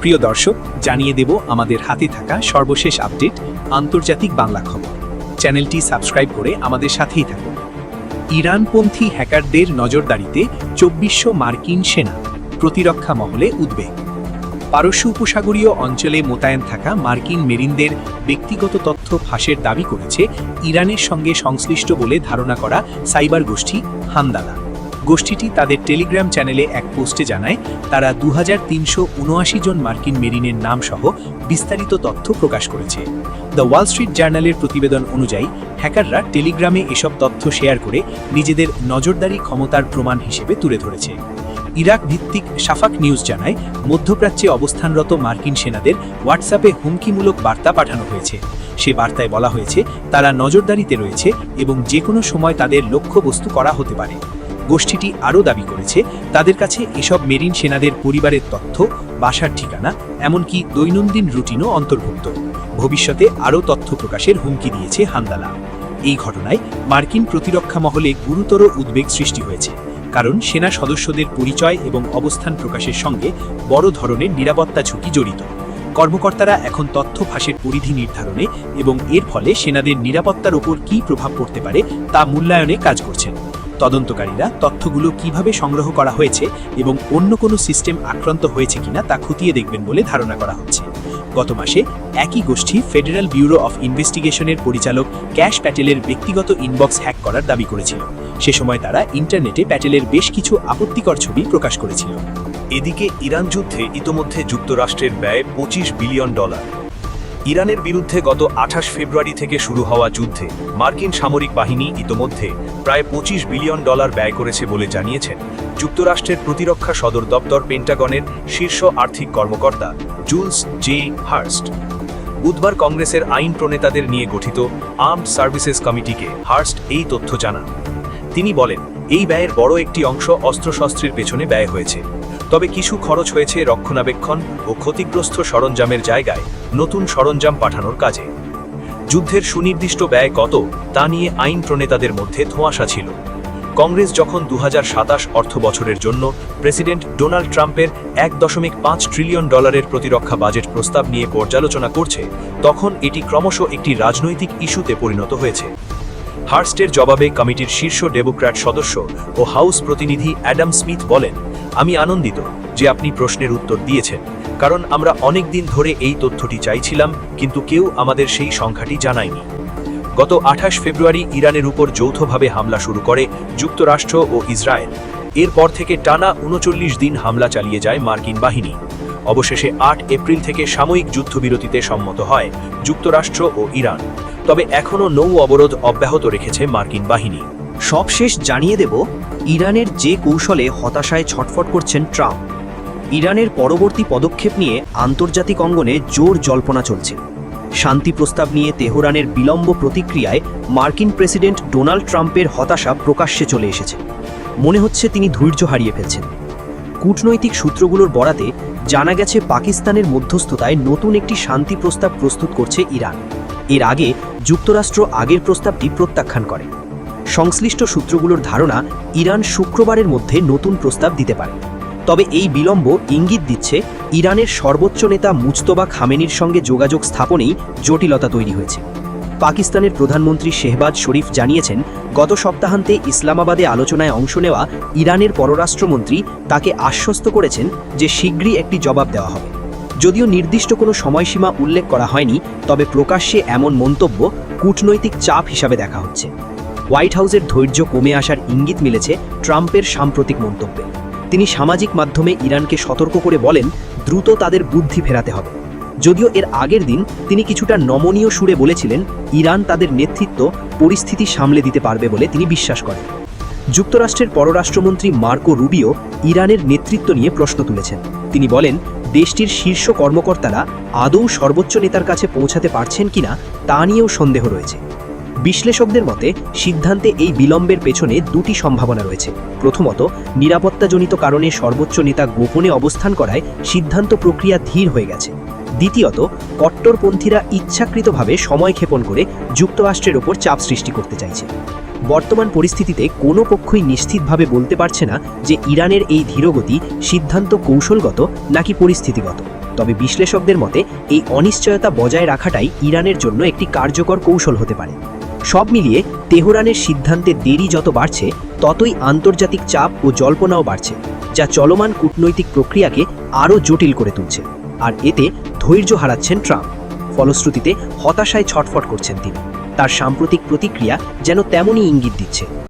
প্রিয় দর্শক, জানিয়ে দেব আমাদের হাতে থাকা সর্বশেষ আপডেট আন্তর্জাতিক বাংলা খবর। চ্যানেলটি সাবস্ক্রাইব করে আমাদের সাথেই থাকুন। ইরানপন্থী হ্যাকারদের নজরদারিতে ২৪০০ মার্কিন সেনা, প্রতিরক্ষা মহলে উদ্বেগ। পারস্য উপসাগরীয় অঞ্চলে মোতায়েন থাকা মার্কিন মেরিনদের ব্যক্তিগত তথ্য ফাঁসের দাবি করেছে ইরানের সঙ্গে সংশ্লিষ্ট বলে ধারণা করা সাইবার গোষ্ঠী হান্দালা। গোষ্ঠীটি তাদের টেলিগ্রাম চ্যানেলে এক পোস্টে জানায়, তারা ২৩৭৯ জন মার্কিন মেরিনের নাম সহ বিস্তারিত তথ্য প্রকাশ করেছে। দ্য ওয়াল স্ট্রিট জার্নালের প্রতিবেদন অনুযায়ী হ্যাকাররা টেলিগ্রামে এসব তথ্য শেয়ার করে নিজেদের নজরদারি ক্ষমতার প্রমাণ হিসেবে তুলে ধরেছে। ইরাক ভিত্তিক শাফাক নিউজ জানায়, মধ্যপ্রাচ্যে অবস্থানরত মার্কিন সেনাদের হোয়াটসঅ্যাপে হুমকিমূলক বার্তা পাঠানো হয়েছে। সে বার্তায় বলা হয়েছে তারা নজরদারিতে রয়েছে এবং যে কোনো সময় তাদের লক্ষ্যবস্তু করা হতে পারে। গোষ্ঠীটি আরও দাবি করেছে তাদের কাছে এসব মেরিন সেনাদের পরিবারের তথ্য, বাসার ঠিকানা, এমনকি দৈনন্দিন রুটিনও অন্তর্ভুক্ত। ভবিষ্যতে আরও তথ্য প্রকাশের হুমকি দিয়েছে হান্দালা। এই ঘটনায় মার্কিন প্রতিরক্ষা মহলে গুরুতর উদ্বেগ সৃষ্টি হয়েছে, কারণ সেনা সদস্যদের পরিচয় এবং অবস্থান প্রকাশের সঙ্গে বড় ধরনের নিরাপত্তা ঝুঁকি জড়িত। কর্মকর্তারা এখন তথ্য ফাঁসের পরিধি নির্ধারণে এবং এর ফলে সেনাদের নিরাপত্তার উপর কী প্রভাব পড়তে পারে তা মূল্যায়নে কাজ করছেন। তদন্তকারীরা তথ্যগুলো কিভাবে সংগ্রহ করা হয়েছে এবং অন্য কোনো সিস্টেম আক্রান্ত হয়েছে কিনা তা খতিয়ে দেখবেন বলে ধারণা করা হচ্ছে। গত মাসে একই গোষ্ঠী ফেডারেল ব্যুরো অফ ইনভেস্টিগেশনের পরিচালক ক্যাশ প্যাটেলের ব্যক্তিগত ইনবক্স হ্যাক করার দাবি করেছিল। সে সময় তারা ইন্টারনেটে প্যাটেলের বেশ কিছু আপত্তিকর ছবি প্রকাশ করেছিল। এদিকে ইরান যুদ্ধে ইতোমধ্যে যুক্তরাষ্ট্রের ব্যয় $25 বিলিয়ন। ইরানের বিরুদ্ধে গত ২৮ ফেব্রুয়ারি থেকে শুরু হওয়া যুদ্ধে মার্কিন সামরিক বাহিনী ইতোমধ্যে প্রায় $25 বিলিয়ন ব্যয় করেছে বলে জানিয়েছেন যুক্তরাষ্ট্রের প্রতিরক্ষা সদর দপ্তর পেন্টাগনের শীর্ষ আর্থিক কর্মকর্তা জুলস জে হার্স্ট। বুধবার কংগ্রেসের আইন প্রণেতাদের নিয়ে গঠিত আর্মড সার্ভিসেস কমিটিকে হার্স্ট এই তথ্য জানান। তিনি বলেন, এই ব্যয়ের বড় একটি অংশ অস্ত্রশস্ত্রের পেছনে ব্যয় হয়েছে, তবে কিছু খরচ হয়েছে রক্ষণাবেক্ষণ ও ক্ষতিগ্রস্ত সরঞ্জামের জায়গায় নতুন সরঞ্জাম পাঠানোর কাজে। যুদ্ধের সুনির্দিষ্ট ব্যয় কত তা নিয়ে আইন প্রণেতাদের মধ্যে ধোঁয়াশা ছিল। কংগ্রেস যখন ২০২৭ অর্থ বছরের জন্য প্রেসিডেন্ট ডোনাল্ড ট্রাম্পের $১.৫ ট্রিলিয়ন প্রতিরক্ষা বাজেট প্রস্তাব নিয়ে পর্যালোচনা করছে, তখন এটি ক্রমশ একটি রাজনৈতিক ইস্যুতে পরিণত হয়েছে। হার্স্টের জবাবে কমিটির শীর্ষ ডেমোক্র্যাট সদস্য ও হাউস প্রতিনিধি অ্যাডাম স্মিথ বলেন, আমি আনন্দিত যে আপনি প্রশ্নের উত্তর দিয়েছেন, কারণ আমরা অনেক দিন ধরে এই তথ্যটি চাইছিলাম, কিন্তু কেউ আমাদের সেই সংখ্যাটি জানায়নি। গত ২৮ ফেব্রুয়ারি ইরানের উপর যৌথভাবে হামলা শুরু করে যুক্তরাষ্ট্র ও ইসরায়েল। এরপর থেকে টানা ৩৯ দিন হামলা চালিয়ে যায় মার্কিন বাহিনী। অবশেষে ৮ এপ্রিল থেকে সাময়িক যুদ্ধবিরতিতে সম্মত হয় যুক্তরাষ্ট্র ও ইরান, তবে এখনও নৌ অবরোধ অব্যাহত রেখেছে মার্কিন বাহিনী। সবশেষ জানিয়ে দেব ইরানের যে কৌশলে হতাশায় ছটফট করছেন ট্রাম্প। ইরানের পরবর্তী পদক্ষেপ নিয়ে আন্তর্জাতিক অঙ্গনে জোর জল্পনা চলছে। শান্তি প্রস্তাব নিয়ে তেহরানের বিলম্ব প্রতিক্রিয়ায় মার্কিন প্রেসিডেন্ট ডোনাল্ড ট্রাম্পের হতাশা প্রকাশ্যে চলে এসেছে। মনে হচ্ছে তিনি ধৈর্য হারিয়ে ফেলছেন। কূটনৈতিক সূত্রগুলোর বরাতে জানা গেছে পাকিস্তানের মধ্যস্থতায় নতুন একটি শান্তি প্রস্তাব প্রস্তুত করছে ইরান। এর আগে যুক্তরাষ্ট্র আগের প্রস্তাবটি প্রত্যাখ্যান করে। সংশ্লিষ্ট সূত্রগুলোর ধারণা, ইরান শুক্রবারের মধ্যে নতুন প্রস্তাব দিতে পারে। তবে এই বিলম্ব ইঙ্গিত দিচ্ছে ইরানের সর্বোচ্চ নেতা মুজতবা খামেনির সঙ্গে যোগাযোগ স্থাপনেই জটিলতা তৈরি হয়েছে। পাকিস্তানের প্রধানমন্ত্রী শেহবাজ শরীফ জানিয়েছেন, গত সপ্তাহান্তে ইসলামাবাদে আলোচনায় অংশ নেওয়া ইরানের পররাষ্ট্রমন্ত্রী তাকে আশ্বস্ত করেছেন যে শীঘ্রই একটি জবাব দেওয়া হবে। যদিও নির্দিষ্ট কোনো সময়সীমা উল্লেখ করা হয়নি, তবে প্রকাশ্যে এমন মন্তব্য কূটনৈতিক চাপ হিসাবে দেখা হচ্ছে। হোয়াইট হাউসের ধৈর্য কমে আসার ইঙ্গিত মিলেছে ট্রাম্পের সাম্প্রতিক মন্তব্যে। তিনি সামাজিক মাধ্যমে ইরানকে সতর্ক করে বলেন, দ্রুত তাদের বুদ্ধি ফেরাতে হবে। যদিও এর আগের দিন তিনি কিছুটা নমনীয় সুরে বলেছিলেন, ইরান তাদের নেতৃত্ব পরিস্থিতি সামলে দিতে পারবে বলে তিনি বিশ্বাস করেন। যুক্তরাষ্ট্রের পররাষ্ট্রমন্ত্রী মার্কো রুবিও ইরানের নেতৃত্ব নিয়ে প্রশ্ন তুলেছেন। তিনি বলেন, দেশটির শীর্ষ কর্মকর্তারা আদৌ সর্বোচ্চ নেতার কাছে পৌঁছাতে পারছেন কিনা তা নিয়েও সন্দেহ রয়েছে। বিশ্লেষকদের মতে সিদ্ধান্তে এই বিলম্বের পেছনে দুটি সম্ভাবনা রয়েছে। প্রথমত, নিরাপত্তাজনিত কারণে সর্বোচ্চ নেতা গোপনে অবস্থান করায় সিদ্ধান্ত প্রক্রিয়া ধীর হয়ে গেছে। দ্বিতীয়ত, কট্টরপন্থীরা ইচ্ছাকৃতভাবে সময় ক্ষেপণ করে যুক্তরাষ্ট্রের ওপর চাপ সৃষ্টি করতে চাইছে। বর্তমান পরিস্থিতিতে কোনো পক্ষই নিশ্চিতভাবে বলতে পারছে না যে ইরানের এই ধীরগতি সিদ্ধান্ত কৌশলগত নাকি পরিস্থিতিগত। তবে বিশ্লেষকদের মতে এই অনিশ্চয়তা বজায় রাখাটাই ইরানের জন্য একটি কার্যকর কৌশল হতে পারে। সব মিলিয়ে তেহরানের সিদ্ধান্তে দেরি যত বাড়ছে, ততই আন্তর্জাতিক চাপ ও জল্পনাও বাড়ছে, যা চলমান কূটনৈতিক প্রক্রিয়াকে আরও জটিল করে তুলছে। আর এতে ধৈর্য হারাচ্ছেন ট্রাম্প। ফলশ্রুতিতে হতাশায় ছটফট করছেন তিনি। তার সাম্প্রতিক প্রতিক্রিয়া যেন তেমনই ইঙ্গিত দিচ্ছে।